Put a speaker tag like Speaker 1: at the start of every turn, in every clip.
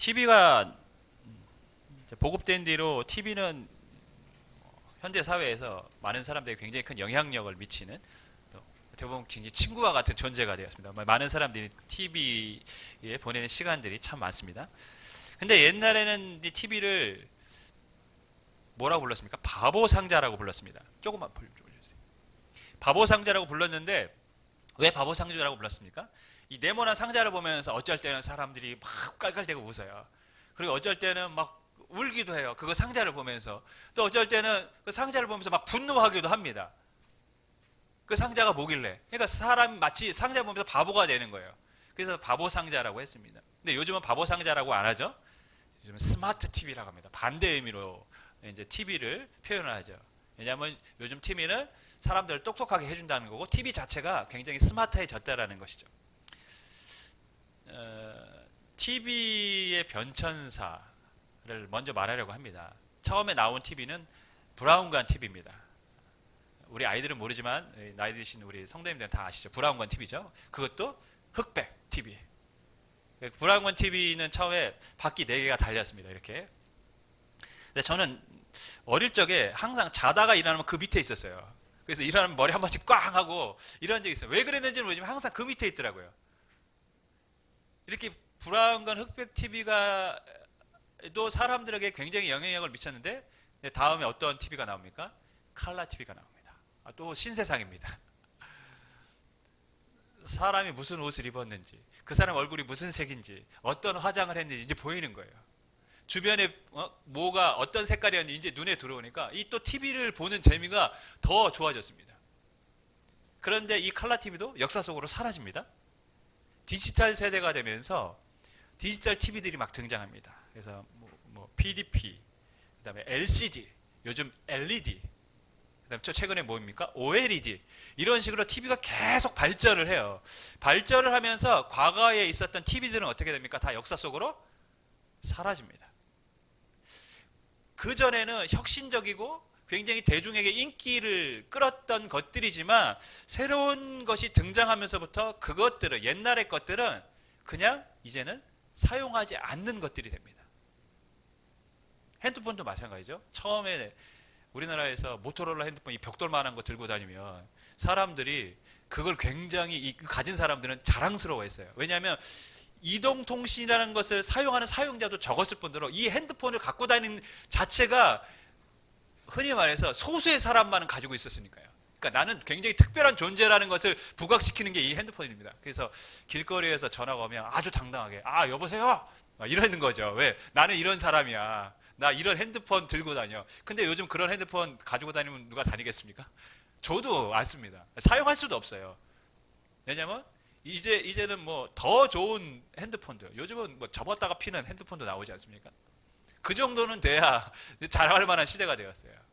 Speaker 1: TV가 보급된 뒤로 TV는 현대 사회에서 많은 사람들이 굉장히 큰 영향력을 미치는, 또 어떻게 보면 굉장히 친구와 같은 존재가 되었습니다. 많은 사람들이 TV에 보내는 시간들이 참 많습니다. 근데 옛날에는 이 TV를 뭐라고 불렀습니까? 바보 상자라고 불렀습니다. 조금만 불러주세요. 바보 상자라고 불렀는데 왜 바보 상자라고 불렀습니까? 이 네모난 상자를 보면서 어쩔 때는 사람들이 막 깔깔대고 웃어요. 그리고 어쩔 때는 막 울기도 해요. 그거 상자를 보면서. 또 어쩔 때는 그 상자를 보면서 막 분노하기도 합니다. 그 상자가 뭐길래. 그러니까 사람이 마치 상자 보면서 바보가 되는 거예요. 그래서 바보 상자라고 했습니다. 근데 요즘은 바보 상자라고 안 하죠. 요즘은 스마트 TV라고 합니다. 반대 의미로 이제 TV를 표현을 하죠. 왜냐하면 요즘 TV는 사람들을 똑똑하게 해준다는 거고 TV 자체가 굉장히 스마트해졌다라는 것이죠. TV의 변천사를 먼저 말하려고 합니다. 처음에 나온 TV는 브라운관 TV입니다. 우리 아이들은 모르지만 나이 드신 우리 성도님들은 다 아시죠. 브라운관 TV죠. 그것도 흑백 TV. 브라운관 TV는 처음에 바퀴 4개가 달렸습니다. 이렇게. 근데 저는 어릴 적에 항상 자다가 일어나면 그 밑에 있었어요. 그래서 일어나면 머리 한 번씩 꽝 하고 이런 적이 있어요. 왜 그랬는지는 모르지만 항상 그 밑에 있더라고요. 이렇게 브라운관 흑백 TV가 또 사람들에게 굉장히 영향력을 미쳤는데 다음에 어떤 TV가 나옵니까? 칼라 TV가 나옵니다. 또 신세상입니다. 사람이 무슨 옷을 입었는지, 그 사람 얼굴이 무슨 색인지, 어떤 화장을 했는지 이제 보이는 거예요. 주변에 뭐가 어떤 색깔이었는지 이제 눈에 들어오니까 이 또 TV를 보는 재미가 더 좋아졌습니다. 그런데 이 칼라 TV도 역사 속으로 사라집니다. 디지털 세대가 되면서 디지털 TV들이 막 등장합니다. 그래서 뭐 PDP, 그다음에 LCD, 요즘 LED, 그다음에 최근에 뭡니까? OLED 이런 식으로 TV가 계속 발전을 해요. 발전을 하면서 과거에 있었던 TV들은 어떻게 됩니까? 다 역사 속으로 사라집니다. 그 전에는 혁신적이고 굉장히 대중에게 인기를 끌었던 것들이지만 새로운 것이 등장하면서부터 그것들은 옛날의 것들은 그냥 이제는 사용하지 않는 것들이 됩니다. 핸드폰도 마찬가지죠. 처음에 우리나라에서 모토로라 핸드폰 이 벽돌만한 거 들고 다니면 사람들이 그걸 굉장히 가진 사람들은 자랑스러워했어요. 왜냐하면 이동통신이라는 것을 사용하는 사용자도 적었을 뿐더러 이 핸드폰을 갖고 다니는 자체가 흔히 말해서 소수의 사람만은 가지고 있었으니까요. 그러니까 나는 굉장히 특별한 존재라는 것을 부각시키는 게 이 핸드폰입니다. 그래서 길거리에서 전화가 오면 아주 당당하게 여보세요? 이러는 거죠. 왜? 나는 이런 사람이야. 나 이런 핸드폰 들고 다녀. 근데 요즘 그런 핸드폰 가지고 다니면 누가 다니겠습니까? 저도 안 씁니다. 사용할 수도 없어요. 왜냐면 이제는 뭐 더 좋은 핸드폰들, 요즘은 뭐 접었다가 피는 핸드폰도 나오지 않습니까? 그 정도는 돼야 자랑할 만한 시대가 되었어요.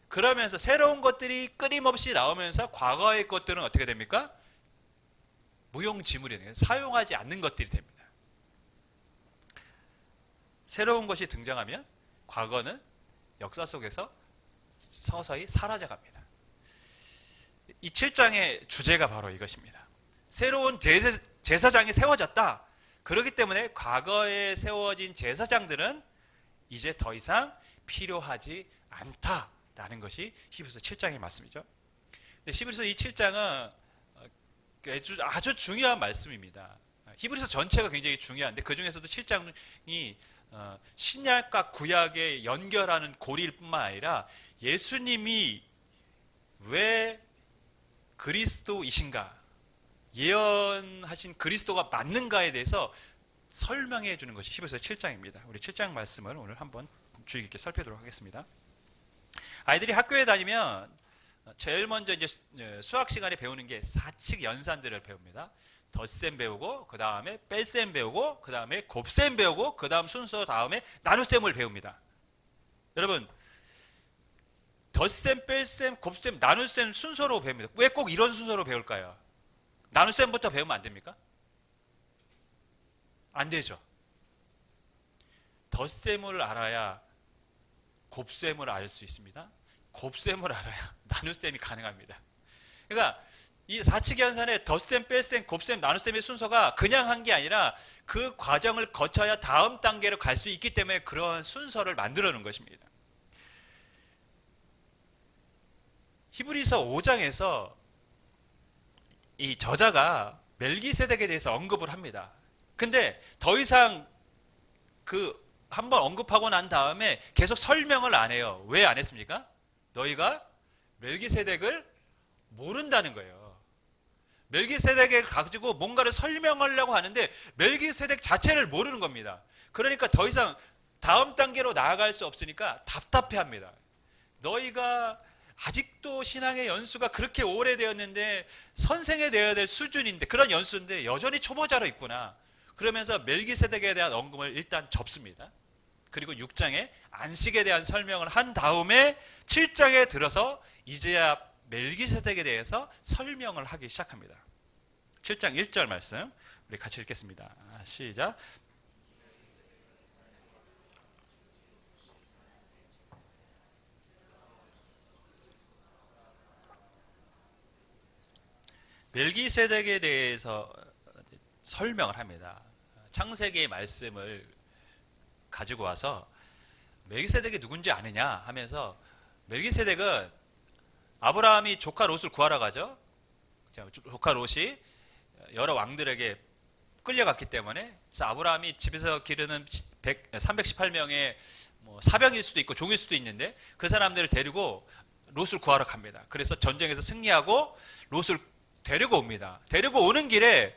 Speaker 1: 그러면서 새로운 것들이 끊임없이 나오면서 과거의 것들은 어떻게 됩니까? 무용지물이 되는 거예요. 사용하지 않는 것들이 됩니다. 새로운 것이 등장하면 과거는 역사 속에서 서서히 사라져갑니다. 이 7장의 주제가 바로 이것입니다. 새로운 제사장이 세워졌다. 그렇기 때문에 과거에 세워진 제사장들은 이제 더 이상 필요하지 않다라는 것이 히브리서 7장의 말씀이죠. 히브리서 이 7장은 아주 중요한 말씀입니다. 히브리서 전체가 굉장히 중요한데 그 중에서도 7장이 신약과 구약의 연결하는 고리일 뿐만 아니라 예수님이 왜 그리스도이신가, 예언하신 그리스도가 맞는가에 대해서 설명해 주는 것이 히브리서 7장입니다. 우리 7장 말씀을 오늘 한번 주의 깊게 살펴보도록 하겠습니다. 아이들이 학교에 다니면 제일 먼저 이제 수학 시간에 배우는 게 사칙 연산들을 배웁니다. 덧셈 배우고 그 다음에 뺄셈 배우고 그 다음에 곱셈 배우고 그 다음 순서 다음에 나눗셈을 배웁니다. 여러분 덧셈, 뺄셈, 곱셈, 나눗셈 순서로 배웁니다. 왜 꼭 이런 순서로 배울까요? 나눗셈부터 배우면 안 됩니까? 안 되죠. 덧셈을 알아야 곱셈을 알 수 있습니다. 곱셈을 알아야 나눗셈이 가능합니다. 그러니까 이 사칙연산의 덧셈, 뺄셈, 곱셈, 나눗셈의 순서가 그냥 한 게 아니라 그 과정을 거쳐야 다음 단계로 갈 수 있기 때문에 그런 순서를 만들어 놓은 것입니다. 히브리서 5장에서 이 저자가 멜기세덱에 대해서 언급을 합니다. 근데 더 이상 그 한번 언급하고 난 다음에 계속 설명을 안 해요. 왜 안 했습니까? 너희가 멜기세덱을 모른다는 거예요. 멜기세덱에 가지고 뭔가를 설명하려고 하는데 멜기세덱 자체를 모르는 겁니다. 그러니까 더 이상 다음 단계로 나아갈 수 없으니까 답답해합니다. 너희가 아직도 신앙의 연수가 그렇게 오래되었는데 선생이 되어야 될 수준인데 그런 연수인데 여전히 초보자로 있구나. 그러면서 멜기세덱에 대한 언급을 일단 접습니다. 그리고 6장에 안식에 대한 설명을 한 다음에 7장에 들어서 이제야 멜기세덱에 대해서 설명을 하기 시작합니다. 7장 1절 말씀 우리 같이 읽겠습니다. 시작. 멜기세덱에 대해서 설명을 합니다. 창세기의 말씀을 가지고 와서 멜기세덱이 누군지 아느냐 하면서 멜기세덱은 아브라함이 조카 롯을 구하러 가죠. 조카 롯이 여러 왕들에게 끌려갔기 때문에 그래서 아브라함이 집에서 기르는 318명의 사병일 수도 있고 종일 수도 있는데 그 사람들을 데리고 롯을 구하러 갑니다. 그래서 전쟁에서 승리하고 롯을 데리고 옵니다. 데리고 오는 길에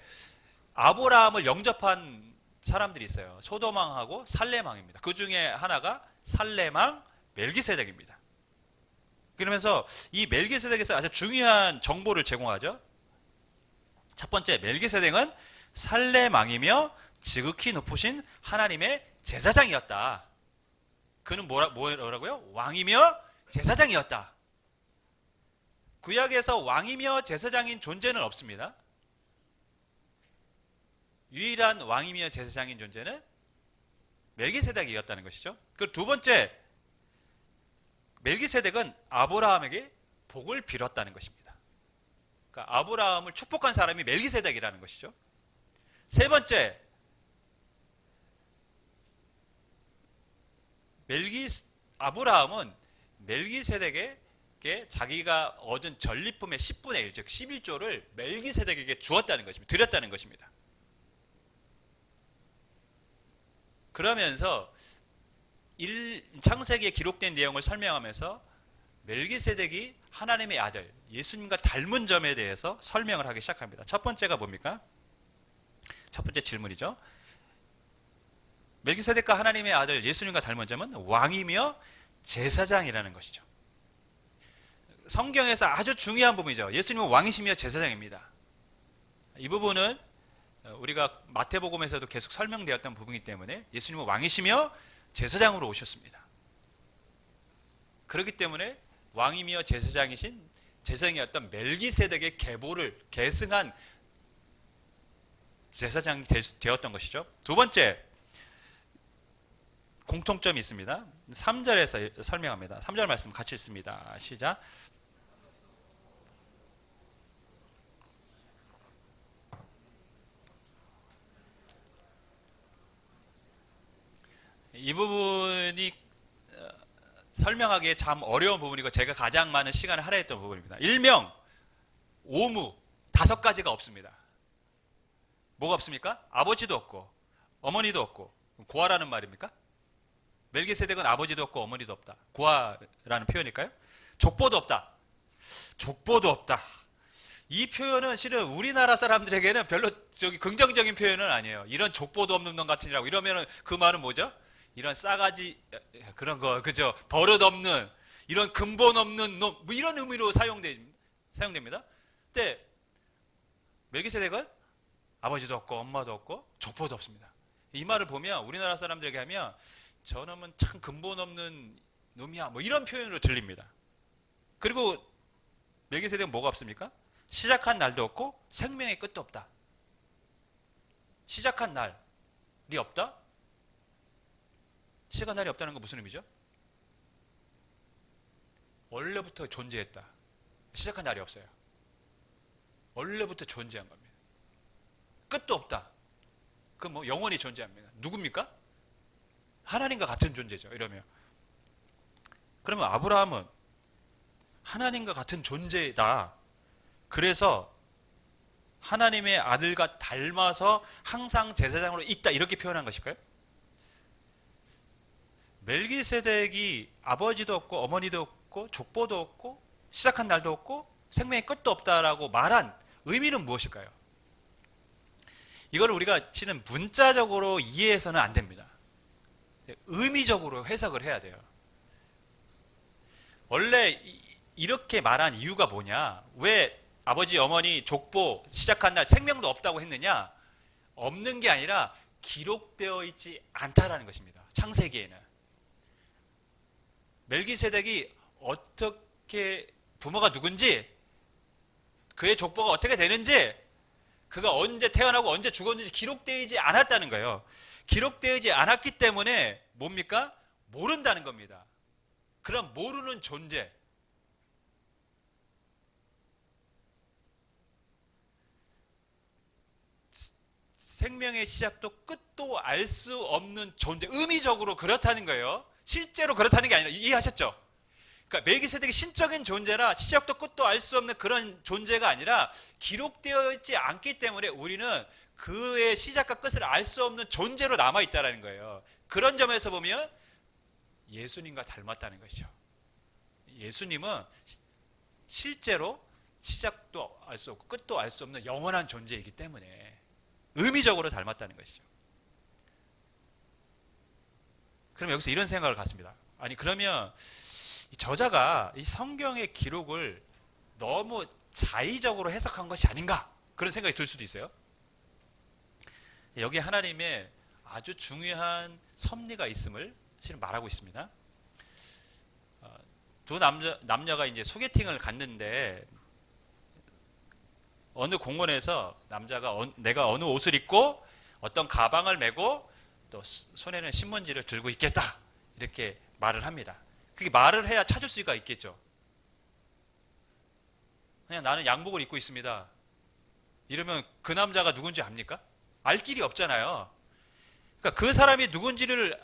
Speaker 1: 아브라함을 영접한 사람들이 있어요. 소돔왕하고 살렘왕입니다. 그 중에 하나가 살렘왕 멜기세덱입니다. 그러면서 이 멜기세덱에서 아주 중요한 정보를 제공하죠. 첫 번째, 멜기세덱은 살렘왕이며 지극히 높으신 하나님의 제사장이었다. 그는 뭐라고요? 왕이며 제사장이었다. 구약에서 왕이며 제사장인 존재는 없습니다. 유일한 왕이며 제사장인 존재는 멜기세덱이었다는 것이죠. 그리고 두 번째, 멜기세덱은 아브라함에게 복을 빌었다는 것입니다. 그러니까 아브라함을 축복한 사람이 멜기세덱이라는 것이죠. 세 번째, 아브라함은 멜기세덱에게 자기가 얻은 전리품의 10분의 1, 즉 11조를 멜기세덱에게 주었다는 것입니다. 드렸다는 것입니다. 그러면서 창세기에 기록된 내용을 설명하면서 멜기세덱이 하나님의 아들 예수님과 닮은 점에 대해서 설명을 하기 시작합니다. 첫 번째가 뭡니까? 첫 번째 질문이죠. 멜기세덱과 하나님의 아들 예수님과 닮은 점은 왕이며 제사장이라는 것이죠. 성경에서 아주 중요한 부분이죠. 예수님은 왕이시며 제사장입니다. 이 부분은 우리가 마태복음에서도 계속 설명되었던 부분이기 때문에 예수님은 왕이시며 제사장으로 오셨습니다. 그렇기 때문에 왕이며 제사장이었던 멜기세덱의 계승한 제사장이 되었던 것이죠. 두 번째 공통점이 있습니다. 3절에서 설명합니다. 3절 말씀 같이 읽습니다. 시작. 이 부분이 설명하기에 참 어려운 부분이고 제가 가장 많은 시간을 할애했던 부분입니다. 일명, 오무, 5가지가 없습니다. 뭐가 없습니까? 아버지도 없고 어머니도 없고. 고아라는 말입니까? 멜기세덱은 아버지도 없고 어머니도 없다. 고아라는 표현일까요? 족보도 없다. 족보도 없다. 이 표현은 실은 우리나라 사람들에게는 별로 긍정적인 표현은 아니에요. 이런 족보도 없는 놈 같으니라고 이러면은 그 말은 뭐죠? 이런 싸가지 그런 거 그죠? 버릇 없는 이런 근본 없는 놈 뭐 이런 의미로 사용됩니다. 근데 멜기세덱은 아버지도 없고 엄마도 없고 족보도 없습니다. 이 말을 보면 우리나라 사람들에게 하면 저놈은 참 근본 없는 놈이야 뭐 이런 표현으로 들립니다. 그리고 멜기세덱은 뭐가 없습니까? 시작한 날도 없고 생명의 끝도 없다. 시작한 날이 없다? 시간 날이 없다는 건 무슨 의미죠? 원래부터 존재했다. 시작한 날이 없어요. 원래부터 존재한 겁니다. 끝도 없다. 그 뭐 영원히 존재합니다. 누굽니까? 하나님과 같은 존재죠. 이러면 그러면 아브라함은 하나님과 같은 존재다. 그래서 하나님의 아들과 닮아서 항상 제사장으로 있다. 이렇게 표현한 것일까요? 멜기세덱이 아버지도 없고 어머니도 없고 족보도 없고 시작한 날도 없고 생명의 끝도 없다라고 말한 의미는 무엇일까요? 이걸 우리가 치는 문자적으로 이해해서는 안 됩니다. 의미적으로 해석을 해야 돼요. 원래 이렇게 말한 이유가 뭐냐? 왜 아버지, 어머니, 족보, 시작한 날 생명도 없다고 했느냐? 없는 게 아니라 기록되어 있지 않다라는 것입니다. 창세기에는. 멜기세덱이 어떻게 부모가 누군지, 그의 족보가 어떻게 되는지, 그가 언제 태어나고 언제 죽었는지 기록되지 않았다는 거예요. 기록되지 않았기 때문에 뭡니까? 모른다는 겁니다. 그럼 모르는 존재. 생명의 시작도 끝도 알 수 없는 존재. 의미적으로 그렇다는 거예요. 실제로 그렇다는 게 아니라, 이해하셨죠? 그러니까 멜기세덱이 신적인 존재라 시작도 끝도 알 수 없는 그런 존재가 아니라 기록되어 있지 않기 때문에 우리는 그의 시작과 끝을 알 수 없는 존재로 남아있다는 거예요. 그런 점에서 보면 예수님과 닮았다는 것이죠. 예수님은 실제로 시작도 알 수 없고 끝도 알 수 없는 영원한 존재이기 때문에 의미적으로 닮았다는 것이죠. 그럼 여기서 이런 생각을 갖습니다. 아니 그러면 저자가 이 성경의 기록을 너무 자의적으로 해석한 것이 아닌가? 그런 생각이 들 수도 있어요. 여기 하나님의 아주 중요한 섭리가 있음을 실은 말하고 있습니다. 두 남녀가 이제 소개팅을 갔는데 어느 공원에서 남자가 내가 어느 옷을 입고 어떤 가방을 메고 또 손에는 신문지를 들고 있겠다 이렇게 말을 합니다. 그게 말을 해야 찾을 수가 있겠죠. 그냥 나는 양복을 입고 있습니다. 이러면 그 남자가 누군지 압니까? 알 길이 없잖아요. 그러니까 그 사람이 누군지를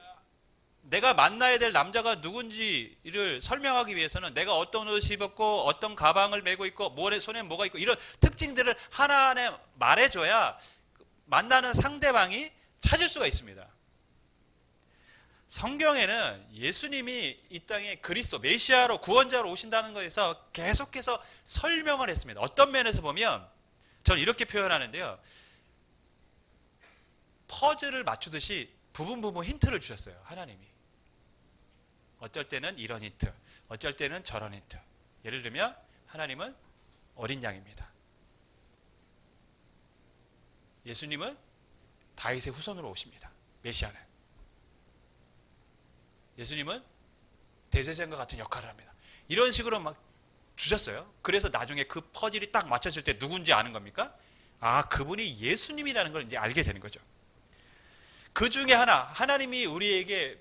Speaker 1: 내가 만나야 될 남자가 누군지를 설명하기 위해서는 내가 어떤 옷을 입었고 어떤 가방을 메고 있고 손에 뭐가 있고 이런 특징들을 하나하나 말해줘야 만나는 상대방이 찾을 수가 있습니다. 성경에는 예수님이 이 땅에 그리스도 메시아로 구원자로 오신다는 것에서 계속해서 설명을 했습니다. 어떤 면에서 보면 저는 이렇게 표현하는데요. 퍼즐을 맞추듯이 부분 힌트를 주셨어요. 하나님이. 어쩔 때는 이런 힌트, 어쩔 때는 저런 힌트. 예를 들면 하나님은 어린 양입니다. 예수님은 다윗의 후손으로 오십니다. 메시아는. 예수님은 대제사장과 같은 역할을 합니다. 이런 식으로 막 주셨어요. 그래서 나중에 그 퍼즐이 딱 맞춰질 때 누군지 아는 겁니까? 아, 그분이 예수님이라는 걸 이제 알게 되는 거죠. 그 중에 하나님이 우리에게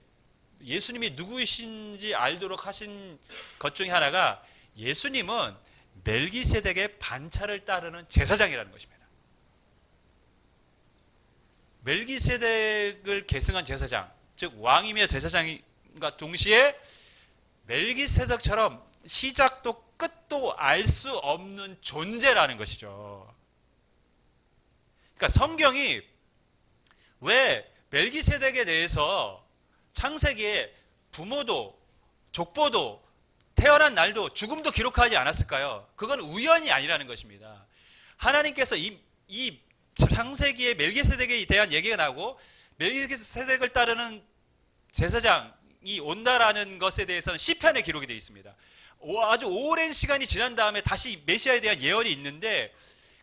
Speaker 1: 예수님이 누구이신지 알도록 하신 것 중에 하나가 예수님은 멜기세덱의 반차를 따르는 제사장이라는 것입니다. 멜기세덱을 계승한 제사장, 즉 왕이며 제사장과 동시에 멜기세덱처럼 시작도 끝도 알 수 없는 존재라는 것이죠. 그러니까 성경이 왜 멜기세덱에 대해서 창세기에 부모도 족보도 태어난 날도 죽음도 기록하지 않았을까요? 그건 우연이 아니라는 것입니다. 하나님께서 이 창세기에 멜기세덱에 대한 얘기가 나오고 멜기세덱을 따르는 제사장이 온다라는 것에 대해서는 시편에 기록이 되어 있습니다. 아주 오랜 시간이 지난 다음에 다시 메시아에 대한 예언이 있는데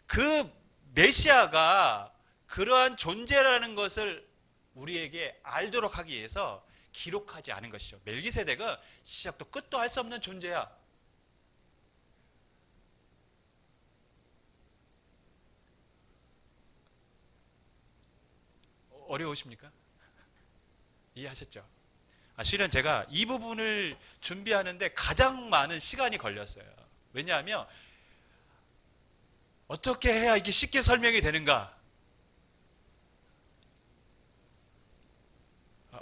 Speaker 1: 그 메시아가 그러한 존재라는 것을 우리에게 알도록 하기 위해서 기록하지 않은 것이죠. 멜기세덱은 시작도 끝도 알 수 없는 존재야. 어려우십니까? 이해하셨죠? 실은 제가 이 부분을 준비하는데 가장 많은 시간이 걸렸어요. 왜냐하면 어떻게 해야 이게 쉽게 설명이 되는가?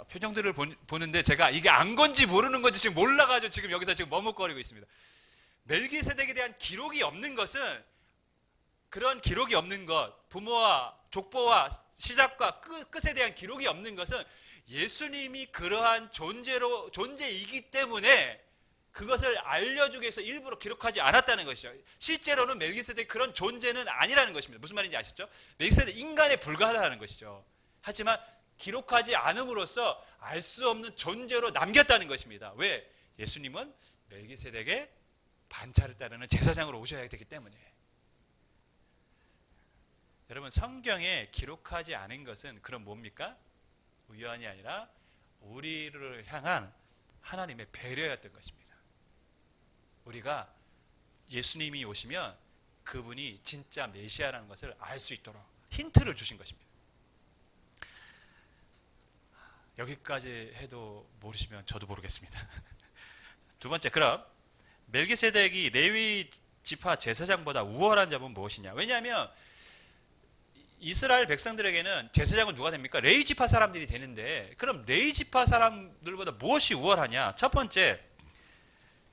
Speaker 1: 표정들을 보는데 제가 이게 안 건지 모르는 건지 지금 몰라가지고 지금 여기서 지금 머뭇거리고 있습니다. 멜기세덱에 대한 기록이 없는 것은, 그런 기록이 없는 것, 부모와 족보와 시작과 끝에 대한 기록이 없는 것은 예수님이 그러한 존재이기 때문에 그것을 알려주기 위해서 일부러 기록하지 않았다는 것이죠. 실제로는 멜기세덱 그런 존재는 아니라는 것입니다. 무슨 말인지 아셨죠? 멜기세덱 인간에 불과하다는 것이죠. 하지만 기록하지 않음으로써 알 수 없는 존재로 남겼다는 것입니다. 왜? 예수님은 멜기세덱의 반차를 따르는 제사장으로 오셔야 되기 때문에. 여러분, 성경에 기록하지 않은 것은 그럼 뭡니까? 우연이 아니라 우리를 향한 하나님의 배려였던 것입니다. 우리가 예수님이 오시면 그분이 진짜 메시아라는 것을 알 수 있도록 힌트를 주신 것입니다. 여기까지 해도 모르시면 저도 모르겠습니다. 두 번째, 그럼 멜기세덱이 레위 지파 제사장보다 우월한 점은 무엇이냐? 왜냐하면 이스라엘 백성들에게는 제사장은 누가 됩니까? 레위 지파 사람들이 되는데, 그럼 레위 지파 사람들보다 무엇이 우월하냐? 첫 번째,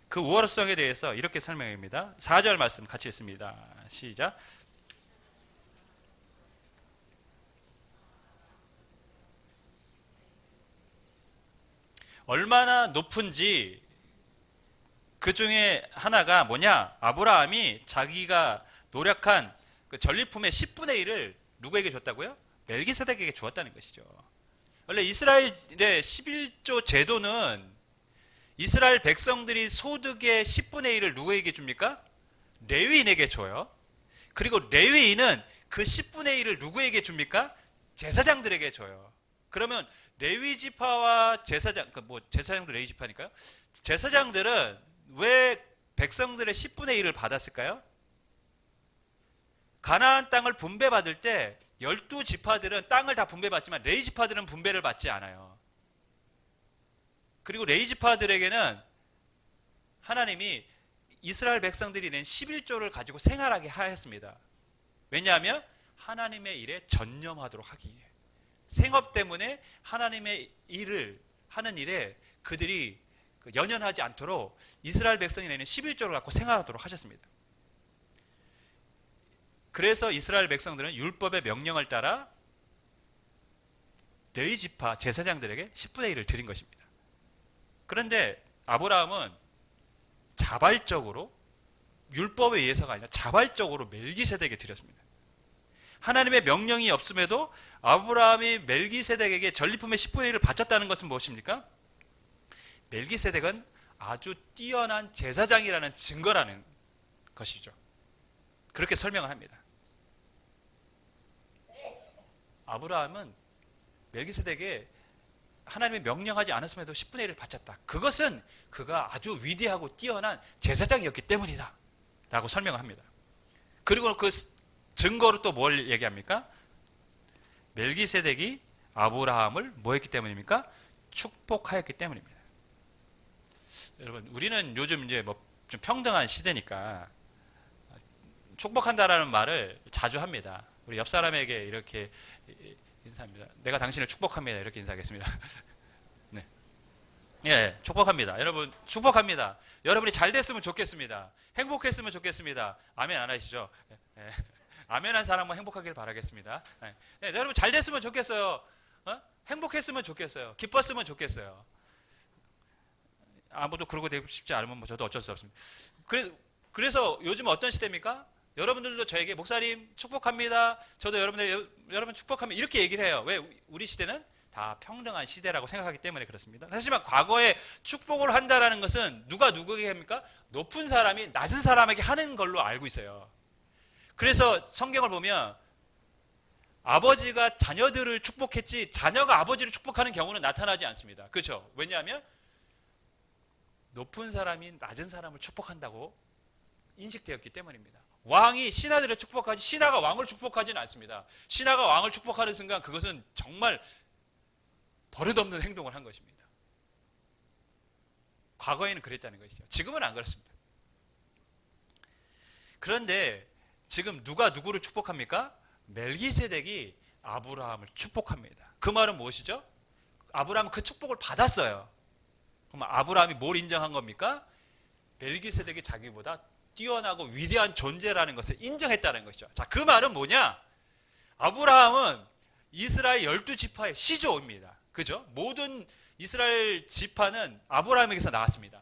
Speaker 1: 그 우월성에 대해서 이렇게 설명합니다. 4절 말씀 같이 읽습니다. 시작. 얼마나 높은지 그 중에 하나가 뭐냐? 아브라함이 자기가 노력한 그 전리품의 10분의 1을 누구에게 줬다고요? 멜기세덱에게 주었다는 것이죠. 원래 이스라엘의 11조 제도는 이스라엘 백성들이 소득의 10분의 1을 누구에게 줍니까? 레위인에게 줘요. 그리고 레위인은 그 10분의 1을 누구에게 줍니까? 제사장들에게 줘요. 그러면 레위 지파와 제사장, 제사장도 레위 지파니까요. 제사장들은 왜 백성들의 10분의 1을 받았을까요? 가나안 땅을 분배받을 때 12지파들은 땅을 다 분배받지만 레위 지파들은 분배를 받지 않아요. 그리고 레위 지파들에게는 하나님이 이스라엘 백성들이 낸 11조를 가지고 생활하게 하였습니다. 왜냐하면 하나님의 일에 전념하도록 하기 위해. 생업 때문에 하나님의 일을 하는 일에 그들이 연연하지 않도록 이스라엘 백성이 내는 11조를 갖고 생활하도록 하셨습니다. 그래서 이스라엘 백성들은 율법의 명령을 따라 레위 지파 제사장들에게 10분의 1을 드린 것입니다. 그런데 아브라함은 자발적으로, 율법에 의해서가 아니라 자발적으로 멜기세덱에게 드렸습니다. 하나님의 명령이 없음에도 아브라함이 멜기세덱에게 전리품의 10분의 1을 바쳤다는 것은 무엇입니까? 멜기세덱은 아주 뛰어난 제사장이라는 증거라는 것이죠. 그렇게 설명을 합니다. 아브라함은 멜기세덱에 하나님의 명령하지 않았음에도 10분의 1을 바쳤다. 그것은 그가 아주 위대하고 뛰어난 제사장이었기 때문이다 라고 설명을 합니다. 그리고 그 증거로 또 뭘 얘기합니까? 멜기세덱이 아브라함을 뭐 했기 때문입니까? 축복하였기 때문입니다. 여러분, 우리는 요즘 이제 좀 평등한 시대니까 축복한다라는 말을 자주 합니다. 우리 옆 사람에게 이렇게 인사합니다. 내가 당신을 축복합니다. 이렇게 인사하겠습니다. 네. 예, 축복합니다. 여러분, 축복합니다. 여러분이 잘 됐으면 좋겠습니다. 행복했으면 좋겠습니다. 아멘 안 하시죠? 예. 아멘한 사람만 행복하길 바라겠습니다. 예. 예, 여러분 잘 됐으면 좋겠어요. 행복했으면 좋겠어요. 기뻤으면 좋겠어요. 아무도 그러고 되고 싶지 않으면 저도 어쩔 수 없습니다. 그래서 요즘 어떤 시대입니까? 여러분들도 저에게 목사님 축복합니다. 저도 여러분 축복합니다. 이렇게 얘기를 해요. 왜? 우리 시대는 다 평등한 시대라고 생각하기 때문에 그렇습니다. 하지만 과거에 축복을 한다라는 것은 누가 누구에게 합니까? 높은 사람이 낮은 사람에게 하는 걸로 알고 있어요. 그래서 성경을 보면 아버지가 자녀들을 축복했지 자녀가 아버지를 축복하는 경우는 나타나지 않습니다. 그렇죠? 왜냐하면 높은 사람이 낮은 사람을 축복한다고 인식되었기 때문입니다. 왕이 신하들을 축복하지 신하가 왕을 축복하지는 않습니다. 신하가 왕을 축복하는 순간 그것은 정말 버릇없는 행동을 한 것입니다. 과거에는 그랬다는 것이죠. 지금은 안 그렇습니다. 그런데 지금 누가 누구를 축복합니까? 멜기세덱이 아브라함을 축복합니다. 그 말은 무엇이죠? 아브라함은 그 축복을 받았어요. 그럼 아브라함이 뭘 인정한 겁니까? 멜기세덱이 자기보다 뛰어나고 위대한 존재라는 것을 인정했다는 것이죠. 자, 그 말은 뭐냐? 아브라함은 이스라엘 12지파의 시조입니다. 그죠? 모든 이스라엘 지파는 아브라함에게서 나왔습니다.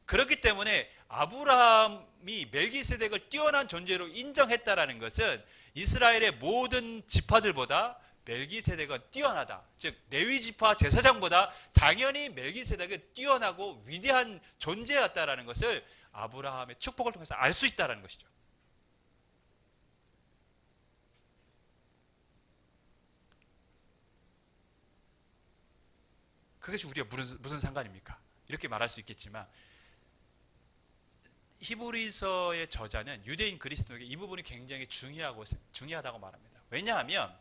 Speaker 1: 그렇기 때문에 아브라함이 멜기세덱을 뛰어난 존재로 인정했다라는 것은 이스라엘의 모든 지파들보다 멜기세덱은 뛰어나다. 즉 레위 지파 제사장보다 당연히 멜기세덱은 뛰어나고 위대한 존재였다라는 것을 아브라함의 축복을 통해서 알 수 있다라는 것이죠. 그것이 우리가 무슨 상관입니까? 이렇게 말할 수 있겠지만 히브리서의 저자는 유대인 그리스도에게 이 부분이 굉장히 중요하다고 말합니다. 왜냐하면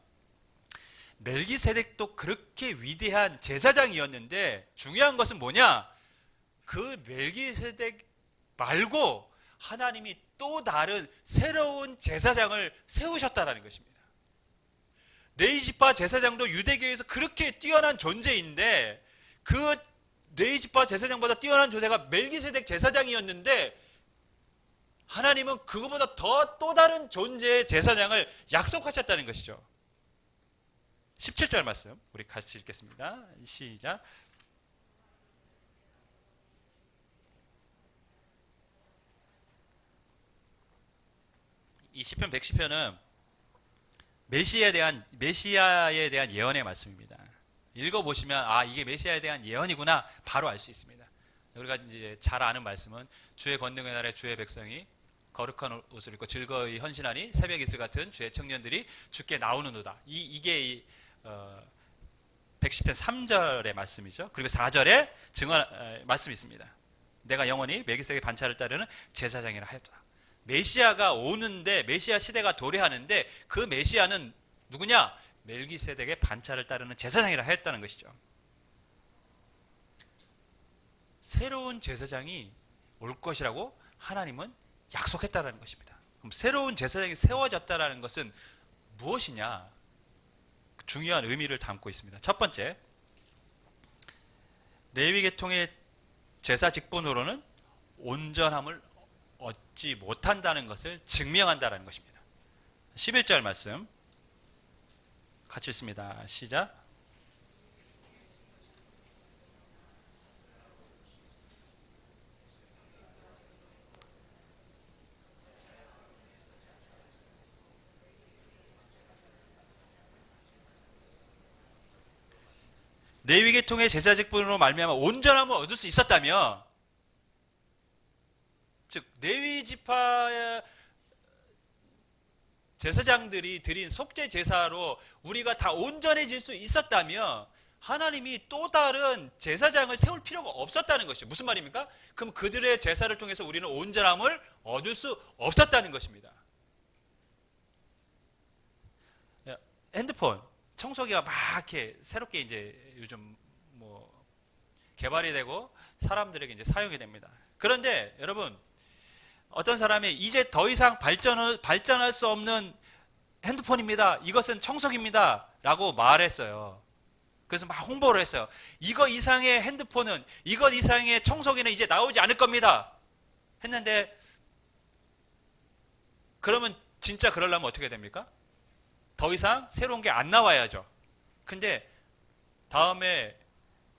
Speaker 1: 멜기세덱도 그렇게 위대한 제사장이었는데 중요한 것은 뭐냐? 그 멜기세덱 말고 하나님이 또 다른 새로운 제사장을 세우셨다는 것입니다. 레위지파 제사장도 유대교에서 그렇게 뛰어난 존재인데 그 레위지파 제사장보다 뛰어난 존재가 멜기세덱 제사장이었는데 하나님은 그거보다 더 또 다른 존재의 제사장을 약속하셨다는 것이죠. 17절 말씀 우리 같이 읽겠습니다. 시작. 이 시편 110편은 메시아에 대한 예언의 말씀입니다. 읽어보시면 아 이게 메시아에 대한 예언이구나 바로 알 수 있습니다. 우리가 이제 잘 아는 말씀은 주의 권능의 날에 주의 백성이 거룩한 옷을 입고 즐거이 헌신하니 새벽 이슬 같은 주의 청년들이 주께 나오는도다. 이게 110편 3절의 말씀이죠. 그리고 4절에 말씀이 있습니다. 내가 영원히 멜기세덱의 반차를 따르는 제사장이라 하였다. 메시아가 오는데 메시아 시대가 도래하는데 그 메시아는 누구냐? 멜기세덱의 반차를 따르는 제사장이라 하였다는 것이죠. 새로운 제사장이 올 것이라고 하나님은 약속했다는 것입니다. 그럼 새로운 제사장이 세워졌다는 것은 무엇이냐? 중요한 의미를 담고 있습니다. 첫 번째, 레위 계통의 제사 직분으로는 온전함을 얻지 못한다는 것을 증명한다는 것입니다. 11절 말씀 같이 읽습니다. 시작. 레위 계통의 제사 직분으로 말미암아 온전함을 얻을 수 있었다며, 즉 레위 지파 제사장들이 드린 속죄 제사로 우리가 다 온전해질 수 있었다며 하나님이 또 다른 제사장을 세울 필요가 없었다는 것이죠. 무슨 말입니까? 그럼 그들의 제사를 통해서 우리는 온전함을 얻을 수 없었다는 것입니다. 핸드폰 청소기가 막 이렇게 새롭게 이제 요즘 뭐 개발이 되고 사람들에게 이제 사용이 됩니다. 그런데 여러분, 어떤 사람이 이제 더 이상 발전할 수 없는 핸드폰입니다. 이것은 청소기입니다. 라고 말했어요. 그래서 막 홍보를 했어요. 이거 이상의 핸드폰은, 이것 이상의 청소기는 이제 나오지 않을 겁니다. 했는데, 그러면 진짜 그러려면 어떻게 됩니까? 더 이상 새로운 게 안 나와야죠. 근데 다음에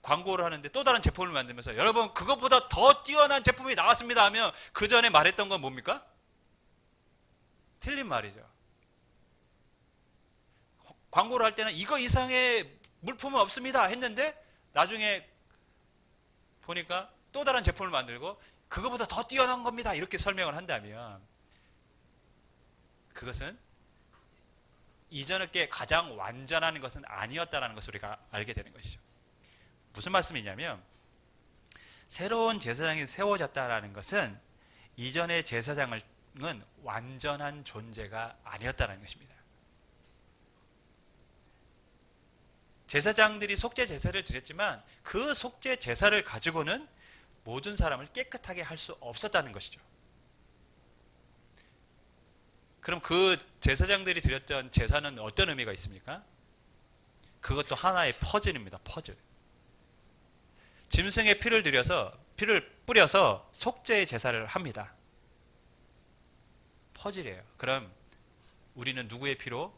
Speaker 1: 광고를 하는데 또 다른 제품을 만들면서 여러분 그것보다 더 뛰어난 제품이 나왔습니다 하면 그 전에 말했던 건 뭡니까? 틀린 말이죠. 광고를 할 때는 이거 이상의 물품은 없습니다 했는데 나중에 보니까 또 다른 제품을 만들고 그것보다 더 뛰어난 겁니다 이렇게 설명을 한다면 그것은 이전에 게 가장 완전한 것은 아니었다는 것을 우리가 알게 되는 것이죠. 무슨 말씀이냐면 새로운 제사장이 세워졌다는 것은 이전의 제사장은 완전한 존재가 아니었다는 것입니다. 제사장들이 속죄 제사를 드렸지만 그 속죄 제사를 가지고는 모든 사람을 깨끗하게 할 수 없었다는 것이죠. 그럼 그 제사장들이 드렸던 제사는 어떤 의미가 있습니까? 그것도 하나의 퍼즐입니다. 퍼즐. 짐승의 피를 뿌려서 속죄의 제사를 합니다. 퍼즐이에요. 그럼 우리는 누구의 피로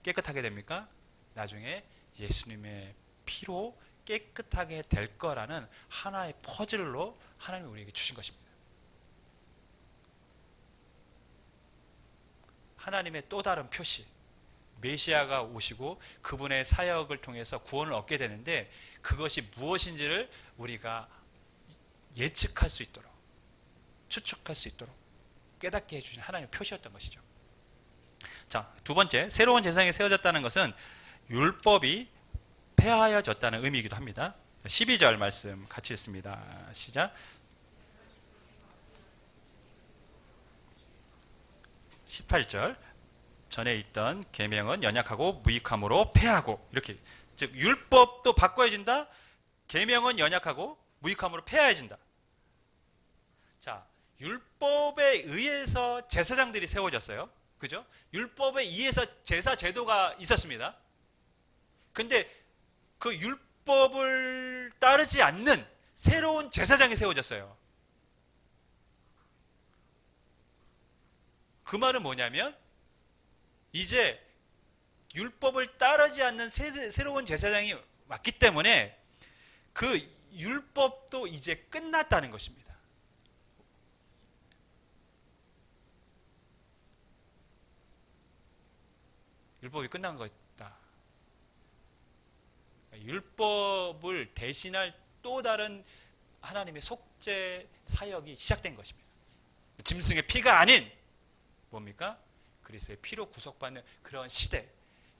Speaker 1: 깨끗하게 됩니까? 나중에 예수님의 피로 깨끗하게 될 거라는 하나의 퍼즐로 하나님이 우리에게 주신 것입니다. 하나님의 또 다른 표시. 메시아가 오시고 그분의 사역을 통해서 구원을 얻게 되는데 그것이 무엇인지를 우리가 예측할 수 있도록, 추측할 수 있도록 깨닫게 해주신 하나님의 표시였던 것이죠. 자, 두 번째, 새로운 제사장이 세워졌다는 것은 율법이 폐하여졌다는 의미이기도 합니다. 12절 말씀 같이 읽습니다. 시작. 18절. 전에 있던 계명은 연약하고 무익함으로 폐하고, 이렇게, 즉 율법도 바꿔야진다. 계명은 연약하고 무익함으로 폐하여진다. 자, 율법에 의해서 제사장들이 세워졌어요. 그죠? 율법에 의해서 제사 제도가 있었습니다. 근데 그 율법을 따르지 않는 새로운 제사장이 세워졌어요. 그 말은 뭐냐면 이제 율법을 따르지 않는 새로운 제사장이 왔기 때문에 그 율법도 이제 끝났다는 것입니다. 율법이 끝난 것이다. 율법을 대신할 또 다른 하나님의 속죄 사역이 시작된 것입니다. 짐승의 피가 아닌 뭡니까? 그리스도의 피로 구속받는 그런 시대,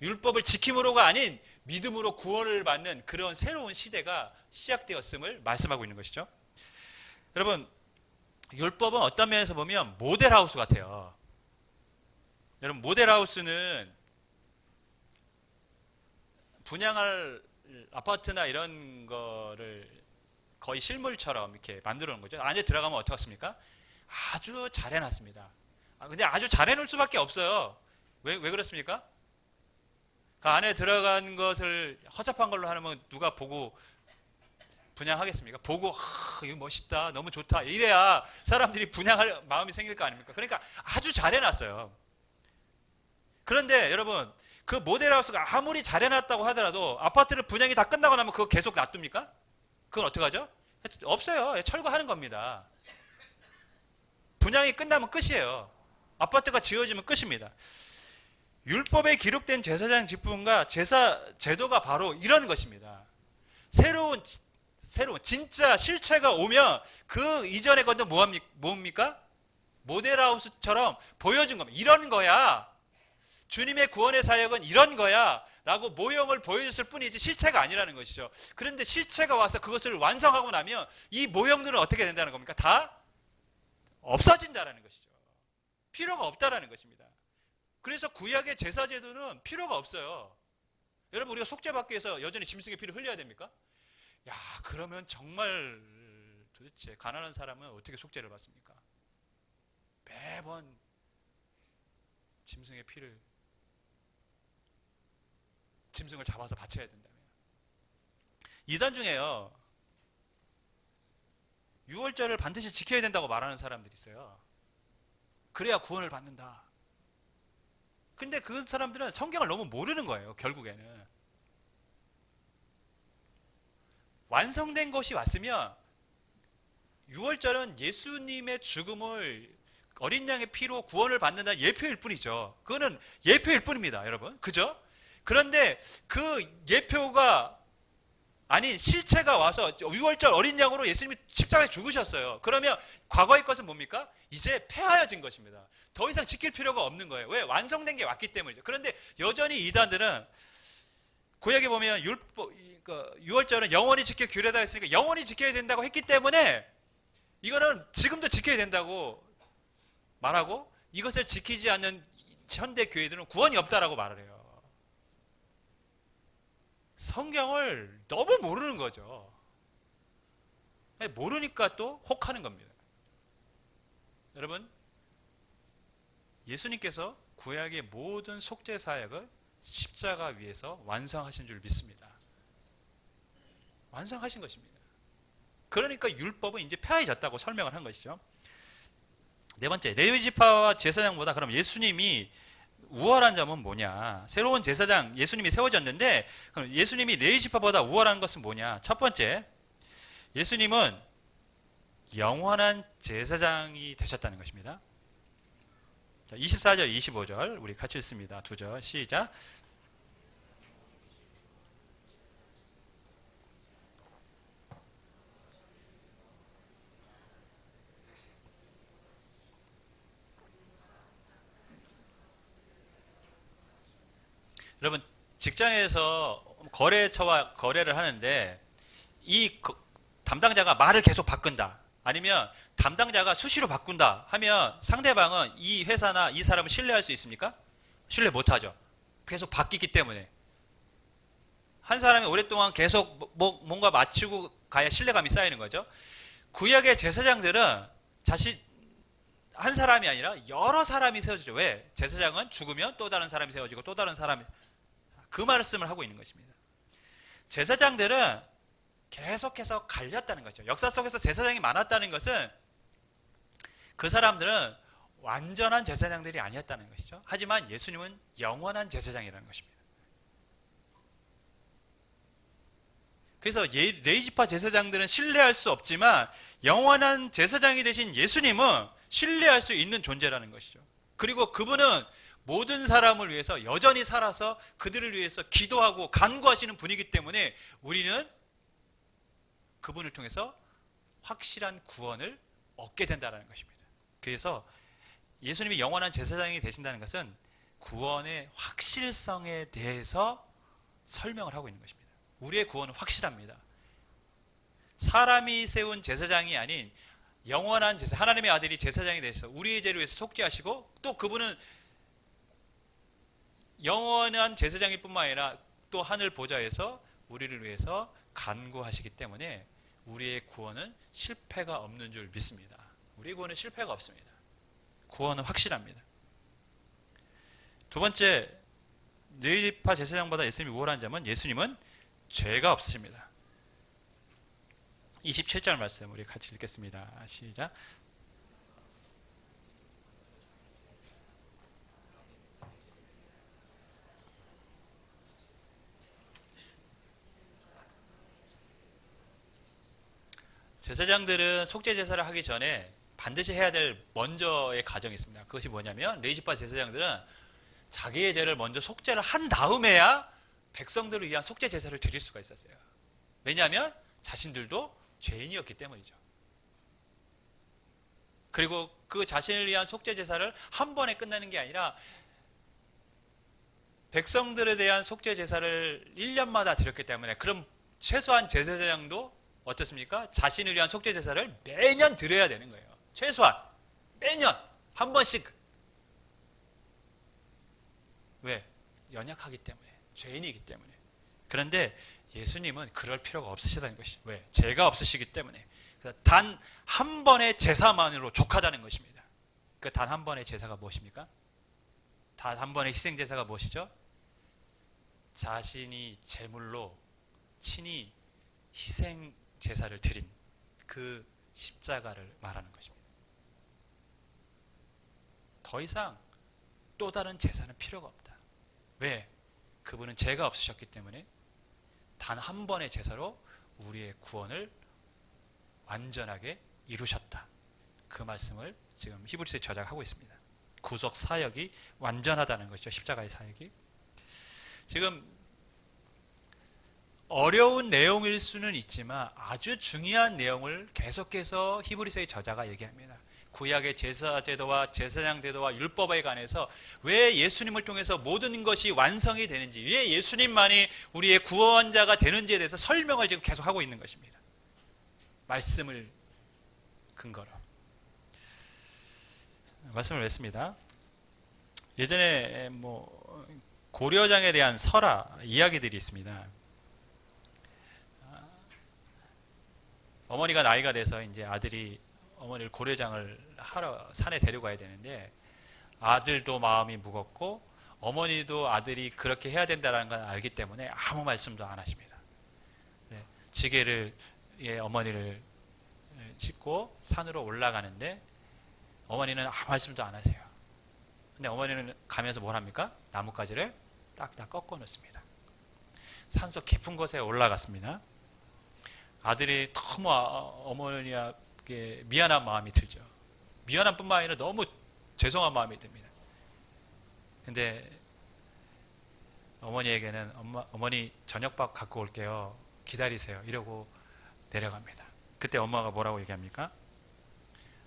Speaker 1: 율법을 지킴으로가 아닌 믿음으로 구원을 받는 그런 새로운 시대가 시작되었음을 말씀하고 있는 것이죠. 여러분, 율법은 어떤 면에서 보면 모델하우스 같아요. 여러분, 모델하우스는 분양할 아파트나 이런 거를 거의 실물처럼 이렇게 만들어 놓은 거죠. 안에 들어가면 어떻습니까? 아주 잘 해놨습니다. 근데 아주 잘 해놓을 수밖에 없어요. 왜 그렇습니까? 그 안에 들어간 것을 허접한 걸로 하면 누가 보고 분양하겠습니까? 보고 이거 멋있다, 너무 좋다 이래야 사람들이 분양할 마음이 생길 거 아닙니까? 그러니까 아주 잘 해놨어요. 그런데 여러분, 그 모델하우스가 아무리 잘 해놨다고 하더라도 아파트를 분양이 다 끝나고 나면 그거 계속 놔둡니까? 그건 어떻게 하죠? 없어요. 철거하는 겁니다. 분양이 끝나면 끝이에요. 아파트가 지어지면 끝입니다. 율법에 기록된 제사장 직분과 제사 제도가 바로 이런 것입니다. 새로운 진짜 실체가 오면 그 이전의 것도 뭡니까? 모델하우스처럼 보여준 겁니다. 이런 거야. 주님의 구원의 사역은 이런 거야 라고 모형을 보여줬을 뿐이지 실체가 아니라는 것이죠. 그런데 실체가 와서 그것을 완성하고 나면 이 모형들은 어떻게 된다는 겁니까? 다 없어진다는 것이죠. 필요가 없다라는 것입니다. 그래서 구약의 제사 제도는 필요가 없어요. 여러분, 우리가 속죄받기 위해서 여전히 짐승의 피를 흘려야 됩니까? 야, 그러면 정말 도대체 가난한 사람은 어떻게 속죄를 받습니까? 매번 짐승의 피를, 짐승을 잡아서 바쳐야 된다면. 이단 중에요, 6월절을 반드시 지켜야 된다고 말하는 사람들이 있어요. 그래야 구원을 받는다. 근데 그 사람들은 성경을 너무 모르는 거예요. 결국에는 완성된 것이 왔으면 6월절은 예수님의 죽음을 어린 양의 피로 구원을 받는다는 예표일 뿐이죠. 그거는 예표일 뿐입니다, 여러분. 그죠? 그런데 그 예표가 아닌 실체가 와서 6월절 어린 양으로 예수님이 십자가에 죽으셨어요. 그러면 과거의 것은 뭡니까? 이제 폐하여진 것입니다. 더 이상 지킬 필요가 없는 거예요. 왜? 완성된 게 왔기 때문이죠. 그런데 여전히 이단들은 구약에 보면 6월절은 영원히 지킬 규례다 했으니까 영원히 지켜야 된다고 했기 때문에 이거는 지금도 지켜야 된다고 말하고, 이것을 지키지 않는 현대 교회들은 구원이 없다라고 말을 해요. 성경을 너무 모르는 거죠. 모르니까 또 혹하는 겁니다. 여러분, 예수님께서 구약의 모든 속죄 사역을 십자가 위에서 완성하신 줄 믿습니다. 완성하신 것입니다. 그러니까 율법은 이제 폐하해졌다고 설명을 한 것이죠. 네 번째, 레위 지파와 제사장보다 그럼 예수님이 우월한 점은 뭐냐? 새로운 제사장 예수님이 세워졌는데 그럼 예수님이 레위 지파보다 우월한 것은 뭐냐? 첫 번째, 예수님은 영원한 제사장이 되셨다는 것입니다. 자, 24절, 25절 우리 같이 읽습니다. 두 절 시작. 여러분 직장에서 거래처와 거래를 하는데 이 담당자가 말을 계속 바꾼다. 아니면 담당자가 수시로 바꾼다 하면 상대방은 이 회사나 이 사람을 신뢰할 수 있습니까? 신뢰 못하죠. 계속 바뀌기 때문에. 한 사람이 오랫동안 계속 뭔가 맞추고 가야 신뢰감이 쌓이는 거죠. 구약의 제사장들은 한 사람이 아니라 여러 사람이 세워지죠. 왜? 제사장은 죽으면 또 다른 사람이 세워지고 또 다른 사람이, 그 말씀을 하고 있는 것입니다. 제사장들은 계속해서 갈렸다는 거죠. 역사 속에서 제사장이 많았다는 것은 그 사람들은 완전한 제사장들이 아니었다는 것이죠. 하지만 예수님은 영원한 제사장이라는 것입니다. 그래서 레위지파 제사장들은 신뢰할 수 없지만 영원한 제사장이 되신 예수님은 신뢰할 수 있는 존재라는 것이죠. 그리고 그분은 모든 사람을 위해서 여전히 살아서 그들을 위해서 기도하고 간구하시는 분이기 때문에 우리는 그분을 통해서 확실한 구원을 얻게 된다는 것입니다. 그래서 예수님이 영원한 제사장이 되신다는 것은 구원의 확실성에 대해서 설명을 하고 있는 것입니다. 우리의 구원은 확실합니다. 사람이 세운 제사장이 아닌 영원한 제사, 하나님의 아들이 제사장이 되셔서 우리의 죄를 위해서 속죄하시고 또 그분은 영원한 제사장일 뿐만 아니라 또 하늘 보좌에서 우리를 위해서 간구하시기 때문에 우리의 구원은 실패가 없는 줄 믿습니다. 우리의 구원은 실패가 없습니다. 구원은 확실합니다. 두 번째, 레위지파 제사장보다 예수님이 우월한 점은 예수님은 죄가 없으십니다. 27절 말씀 우리 같이 읽겠습니다. 시작. 제사장들은 속죄 제사를 하기 전에 반드시 해야 될 먼저의 과정이 있습니다. 그것이 뭐냐면 레위지파 제사장들은 자기의 죄를 먼저 속죄를 한 다음에야 백성들을 위한 속죄 제사를 드릴 수가 있었어요. 왜냐하면 자신들도 죄인이었기 때문이죠. 그리고 그 자신을 위한 속죄 제사를 한 번에 끝내는 게 아니라 백성들에 대한 속죄 제사를 1년마다 드렸기 때문에 그럼 최소한 제사장도 어떻습니까? 자신을 위한 속죄 제사를 매년 드려야 되는 거예요. 최소한 매년 한 번씩. 왜? 연약하기 때문에, 죄인이기 때문에. 그런데 예수님은 그럴 필요가 없으시다는 것이. 왜? 죄가 없으시기 때문에. 단 한 번의 제사만으로 족하다는 것입니다. 그 단 한 번의 제사가 무엇입니까? 단 한 번의 희생 제사가 무엇이죠? 자신이 제물로 친히 희생 제사를 드린 그 십자가를 말하는 것입니다. 더 이상 또 다른 제사는 필요가 없다. 왜? 그분은 죄가 없으셨기 때문에 단 한 번의 제사로 우리의 구원을 완전하게 이루셨다. 그 말씀을 지금 히브리서의 저자가 하고 있습니다. 구속 사역이 완전하다는 것이죠. 십자가의 사역이. 지금 어려운 내용일 수는 있지만 아주 중요한 내용을 계속해서 히브리서의 저자가 얘기합니다. 구약의 제사 제도와 제사장 제도와 율법에 관해서 왜 예수님을 통해서 모든 것이 완성이 되는지, 왜 예수님만이 우리의 구원자가 되는지에 대해서 설명을 지금 계속하고 있는 것입니다. 말씀을 근거로. 말씀을 냈습니다. 예전에 고려장에 대한 설화 이야기들이 있습니다. 어머니가 나이가 돼서 이제 아들이 어머니를 고려장을 하러 산에 데리고 가야 되는데 아들도 마음이 무겁고 어머니도 아들이 그렇게 해야 된다는 걸 알기 때문에 아무 말씀도 안 하십니다. 네, 지게를 어머니를 싣고 산으로 올라가는데 어머니는 아무 말씀도 안 하세요. 근데 어머니는 가면서 뭘 합니까? 나뭇가지를 딱딱 꺾어 놓습니다. 산속 깊은 곳에 올라갔습니다. 아들이 너무 어머니에게 미안한 마음이 들죠. 미안한 뿐만 아니라 너무 죄송한 마음이 듭니다. 근데 어머니에게는 어머니 저녁밥 갖고 올게요. 기다리세요. 이러고 내려갑니다. 그때 엄마가 뭐라고 얘기합니까?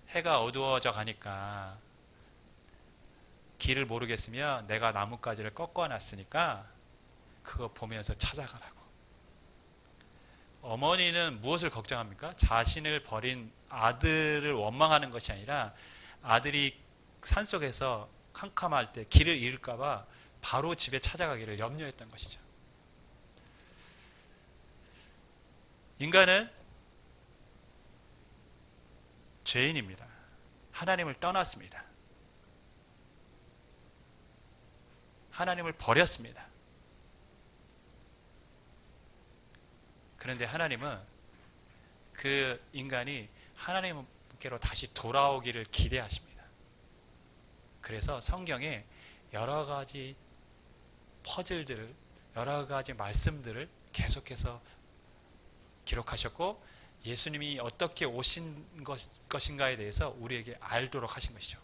Speaker 1: 해가 어두워져 가니까 길을 모르겠으면 내가 나뭇가지를 꺾어놨으니까 그거 보면서 찾아가라고. 어머니는 무엇을 걱정합니까? 자신을 버린 아들을 원망하는 것이 아니라 아들이 산속에서 캄캄할 때 길을 잃을까봐 바로 집에 찾아가기를 염려했던 것이죠. 인간은 죄인입니다. 하나님을 떠났습니다. 하나님을 버렸습니다. 그런데 하나님은 그 인간이 하나님께로 다시 돌아오기를 기대하십니다. 그래서 성경에 여러 가지 퍼즐들을, 여러 가지 말씀들을 계속해서 기록하셨고 예수님이 어떻게 오신 것인가에 대해서 우리에게 알도록 하신 것이죠.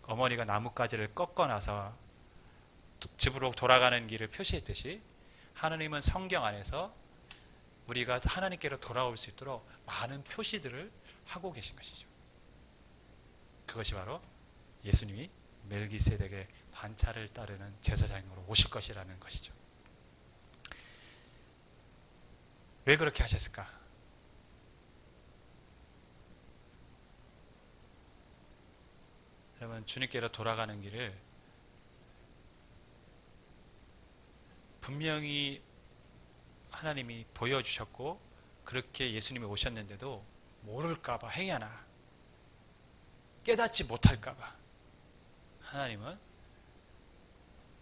Speaker 1: 어머니가 나뭇가지를 꺾어놔서 집으로 돌아가는 길을 표시했듯이 하나님은 성경 안에서 우리가 하나님께로 돌아올 수 있도록 많은 표시들을 하고 계신 것이죠. 그것이 바로 예수님이 멜기세덱의 반차를 따르는 제사장으로 오실 것이라는 것이죠. 왜 그렇게 하셨을까? 여러분, 주님께로 돌아가는 길을 분명히 하나님이 보여주셨고 그렇게 예수님이 오셨는데도 모를까봐 행여나 깨닫지 못할까봐 하나님은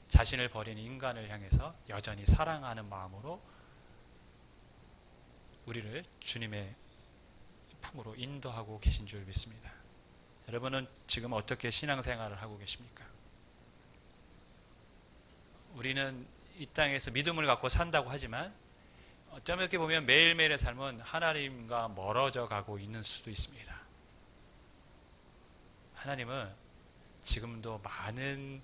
Speaker 1: 자신을 버린 인간을 향해서 여전히 사랑하는 마음으로 우리를 주님의 품으로 인도하고 계신 줄 믿습니다. 여러분은 지금 어떻게 신앙생활을 하고 계십니까? 우리는 이 땅에서 믿음을 갖고 산다고 하지만 어쩌면 이렇게 보면 매일매일의 삶은 하나님과 멀어져 가고 있는 수도 있습니다. 하나님은 지금도 많은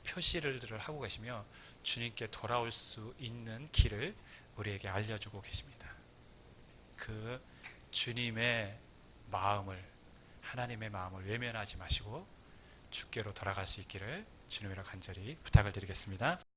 Speaker 1: 표시를 하고 계시며 주님께 돌아올 수 있는 길을 우리에게 알려주고 계십니다. 그 주님의 마음을, 하나님의 마음을 외면하지 마시고 주께로 돌아갈 수 있기를 주님이라 간절히 부탁을 드리겠습니다.